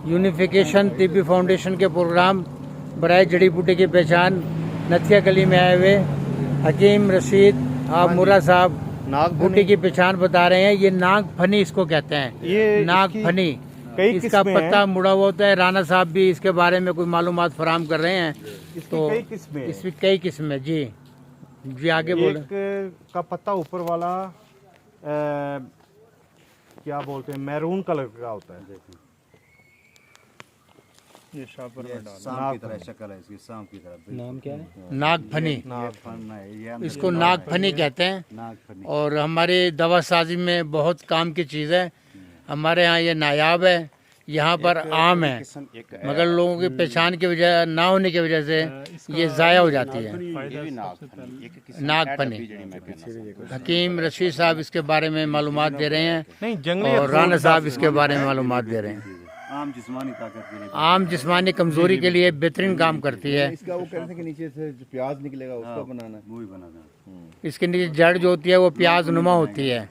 Unification तिब्बी foundation के programme बराए जड़ी बूटी की पहचान नथिया गली में आए हुए हकीम रशीद मुरा साहब बूटी की पहचान बता रहे हैं। ये नाग फनी इसको कहते हैं, ये नाग फनी। इसका पत्ता मुड़ा हुआ होता है। राणा साहब भी इसके बारे में कोई मालूमात फराहम कर रहे हैं। तो इसमें कई किस्में जी जी आगे बोले। का पत्ता ऊपर वाला क्या बोलते हैं, मैरून कलर का होता है। ये शापर में सांप की तरह शक्ल है इसकी, सांप की तरह। नाम क्या है? नागफनी। इसको नागफनी कहते हैं और हमारी दवा साजी में बहुत काम की चीज़ है। हमारे यहाँ ये नायाब है। यहाँ पर आम है मगर लोगों की पहचान की वजह ना होने की वजह से ये ज़ाया हो जाती है। नागफनी। हकीम रशीद साहब इसके बारे में मालूमात दे रहे हैं और राणा साहब इसके बारे में मालूमात दे रहे हैं। आम जिस्मानी ताकत के लिए, आम जिस्मानी कमजोरी के लिए बेहतरीन काम करती है। इसका वो कहते हैं कि नीचे से जो प्याज निकलेगा उसका बनाना है, वो ही बनाना। इसके नीचे जड़ जो होती है वो प्याज नुमा होती है।